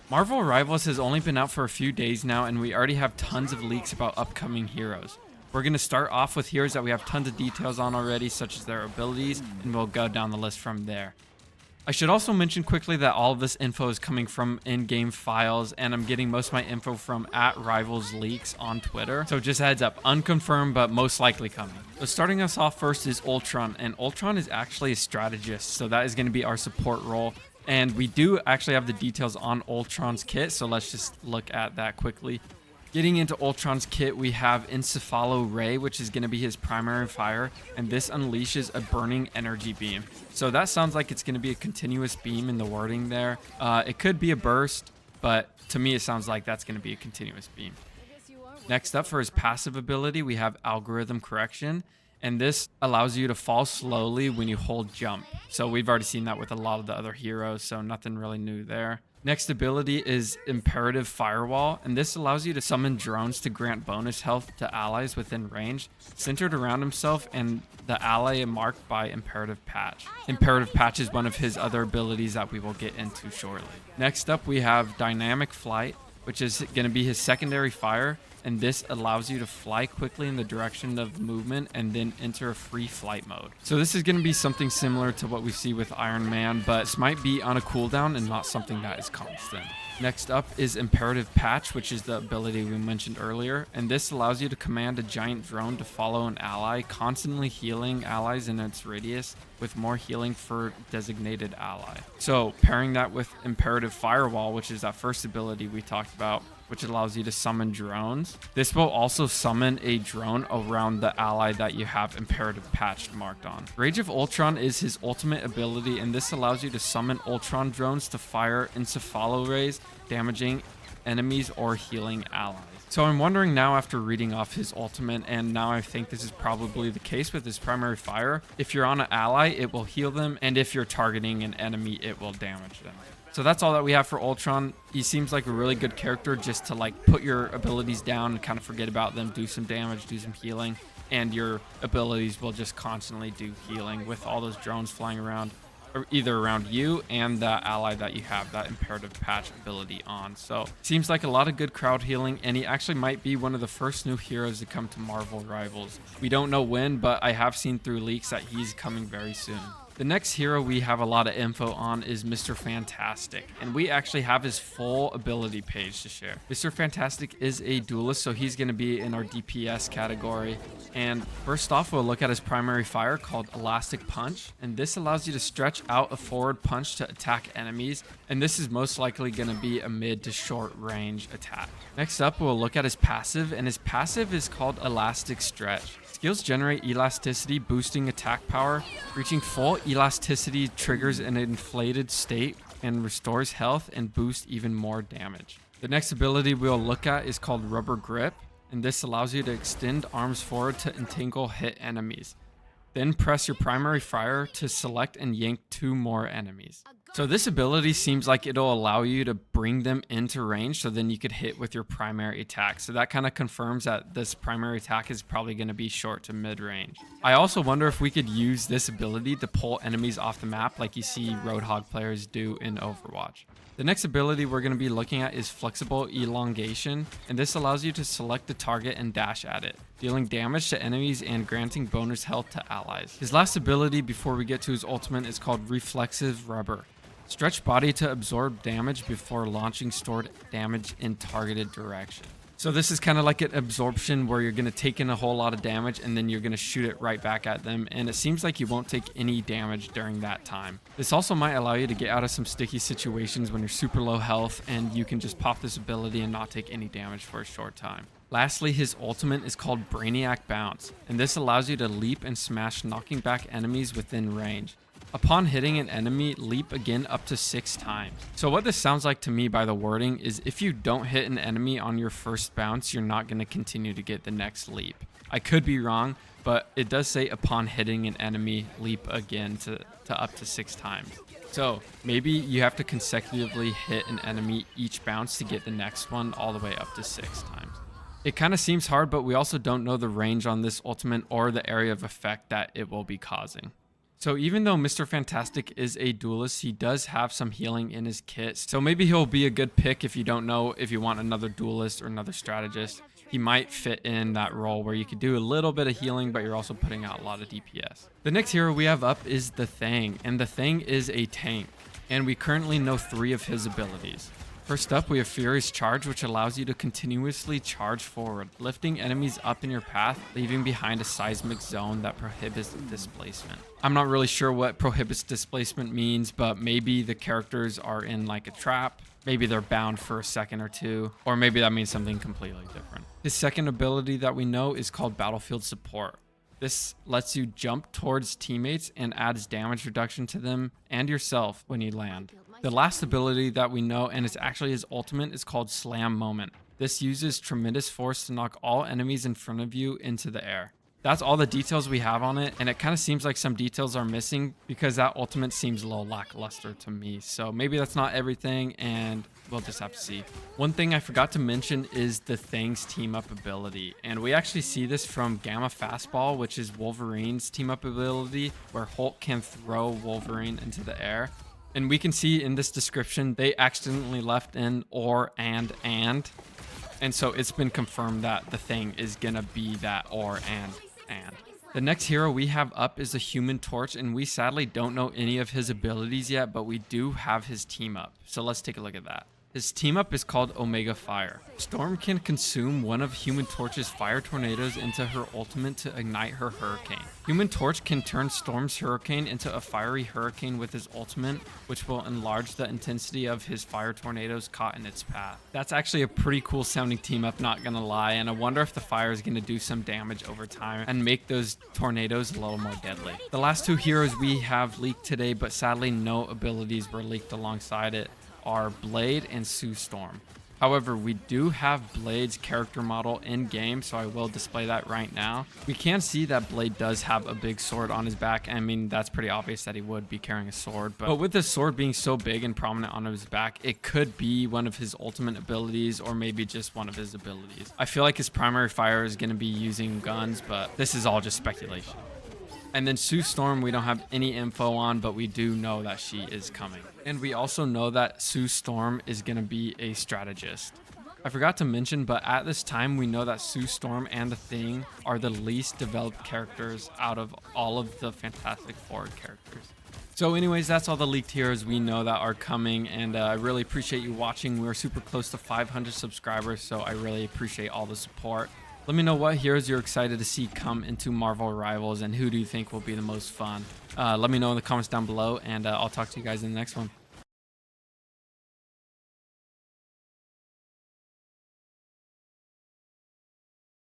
Marvel Rivals has only been out for a few days now, and we already have tons of leaks about upcoming heroes. We're going to start off with heroes that we have tons of details on already, such as their abilities, and we'll go down the list from there. I should also mention quickly that all of this info is coming from in-game files, and I'm getting most of my info from @RivalsLeaks on Twitter. So just a heads up, unconfirmed, but most likely coming. So starting us off first is Ultron, and Ultron is actually a strategist, so that is going to be our support role. And we do actually have the details on Ultron's kit, so let's just look at that quickly. Getting into Ultron's kit, we have Encephalo Ray, which is going to be his primary fire, and this unleashes a burning energy beam. So that sounds like it's going to be a continuous beam in the wording there. It could be a burst, but to me it sounds like that's going to be a continuous beam. Next up, for his passive ability, we have Algorithm Correction, and this allows you to fall slowly when you hold jump. So we've already seen that with a lot of the other heroes, so nothing really new there. Next ability is Imperative Firewall, and this allows you to summon drones to grant bonus health to allies within range, centered around himself and the ally marked by Imperative Patch. Imperative Patch is one of his other abilities that we will get into shortly. Next up, we have Dynamic Flight, which is going to be his secondary fire, and this allows you to fly quickly in the direction of movement and then enter a free flight mode. So this is going to be something similar to what we see with Iron Man, but this might be on a cooldown and not something that is constant. Next up is Imperative Patch, which is the ability we mentioned earlier, and this allows you to command a giant drone to follow an ally, constantly healing allies in its radius with more healing for designated ally. So pairing that with Imperative Firewall, which is that first ability we talked about, which allows you to summon drones. This will also summon a drone around the ally that you have Imperative Patch marked on. Rage of Ultron is his ultimate ability, and this allows you to summon Ultron drones to fire Encephalo Rays, damaging enemies or healing allies. So I'm wondering now, after reading off his ultimate, and now I think this is probably the case with his primary fire, if you're on an ally, it will heal them, and if you're targeting an enemy, it will damage them. So that's all that we have for Ultron. He seems like a really good character just to like put your abilities down and kind of forget about them, do some damage, do some healing, and your abilities will just constantly do healing with all those drones flying around, or either around you and the ally that you have that Imperative Patch ability on. So seems like a lot of good crowd healing, and he actually might be one of the first new heroes to come to Marvel Rivals. We don't know when, but I have seen through leaks that he's coming very soon. The next hero we have a lot of info on is Mr. Fantastic, and we actually have his full ability page to share. Mr. Fantastic is a duelist, so he's going to be in our DPS category. And first off, we'll look at his primary fire called Elastic Punch, and this allows you to stretch out a forward punch to attack enemies, and this is most likely going to be a mid to short range attack. Next up, we'll look at his passive, and his passive is called Elastic Stretch. Skills generate elasticity, boosting attack power. Reaching full elasticity triggers an inflated state and restores health and boosts even more damage. The next ability we'll look at is called Rubber Grip, and this allows you to extend arms forward to entangle hit enemies. Then press your primary fire to select and yank 2 more enemies. So this ability seems like it'll allow you to bring them into range, so then you could hit with your primary attack. So that kind of confirms that this primary attack is probably going to be short to mid range. I also wonder if we could use this ability to pull enemies off the map like you see Roadhog players do in Overwatch. The next ability we're going to be looking at is Flexible Elongation, and this allows you to select the target and dash at it, dealing damage to enemies and granting bonus health to allies. His last ability before we get to his ultimate is called Reflexive Rubber. Stretch body to absorb damage before launching stored damage in targeted direction. So this is kind of like an absorption where you're going to take in a whole lot of damage and then you're going to shoot it right back at them, and it seems like you won't take any damage during that time. This also might allow you to get out of some sticky situations when you're super low health, and you can just pop this ability and not take any damage for a short time. Lastly, his ultimate is called Brainiac Bounce, and this allows you to leap and smash, knocking back enemies within range. Upon hitting an enemy, leap again up to 6 times. So what this sounds like to me by the wording is if you don't hit an enemy on your first bounce, you're not going to continue to get the next leap. I could be wrong, but it does say upon hitting an enemy, leap again to up to 6 times. So maybe you have to consecutively hit an enemy each bounce to get the next one all the way up to 6 times. It kind of seems hard, but we also don't know the range on this ultimate or the area of effect that it will be causing. So even though Mr. Fantastic is a duelist, he does have some healing in his kit. So maybe he'll be a good pick if you don't know if you want another duelist or another strategist. He might fit in that role where you could do a little bit of healing, but you're also putting out a lot of DPS. The next hero we have up is the Thing, and the Thing is a tank, and we currently know 3 of his abilities. First up, we have Furious Charge, which allows you to continuously charge forward, lifting enemies up in your path, leaving behind a seismic zone that prohibits displacement. I'm not really sure what prohibits displacement means, but maybe the characters are in like a trap, maybe they're bound for a second or two, or maybe that means something completely different. His second ability that we know is called Battlefield Support. This lets you jump towards teammates and adds damage reduction to them and yourself when you land. The last ability that we know, and it's actually his ultimate, is called Slam Moment. This uses tremendous force to knock all enemies in front of you into the air. That's all the details we have on it, and it kind of seems like some details are missing because that ultimate seems a little lackluster to me. So maybe that's not everything, and we'll just have to see. One thing I forgot to mention is the Thing's team up ability, and we actually see this from Gamma Fastball, which is Wolverine's team up ability, where Hulk can throw Wolverine into the air. And we can see in this description, they accidentally left in or and. And so it's been confirmed that the Thing is gonna be that or and. The next hero we have up is the Human Torch, and we sadly don't know any of his abilities yet, but we do have his team up. So let's take a look at that. His team up is called Omega Fire. Storm can consume one of Human Torch's fire tornadoes into her ultimate to ignite her hurricane. Human Torch can turn Storm's hurricane into a fiery hurricane with his ultimate, which will enlarge the intensity of his fire tornadoes caught in its path. That's actually a pretty cool sounding team up, not gonna lie, and I wonder if the fire is gonna do some damage over time and make those tornadoes a little more deadly. The last 2 heroes we have leaked today, but sadly no abilities were leaked alongside it, are Blade and Sue Storm. However, we do have Blade's character model in game, so I will display that right now. We can see that Blade does have a big sword on his back. I mean, that's pretty obvious that he would be carrying a sword, but with the sword being so big and prominent on his back, it could be one of his ultimate abilities or maybe just one of his abilities. I feel like his primary fire is going to be using guns, but this is all just speculation. And then Sue Storm, we don't have any info on, but we do know that she is coming. And we also know that Sue Storm is going to be a strategist. I forgot to mention, but at this time, we know that Sue Storm and the Thing are the least developed characters out of all of the Fantastic Four characters. So anyways, that's all the leaked heroes we know that are coming, and I really appreciate you watching. We're super close to 500 subscribers, so I really appreciate all the support. Let me know what heroes you're excited to see come into Marvel Rivals and who do you think will be the most fun. Let me know in the comments down below, and I'll talk to you guys in the next one.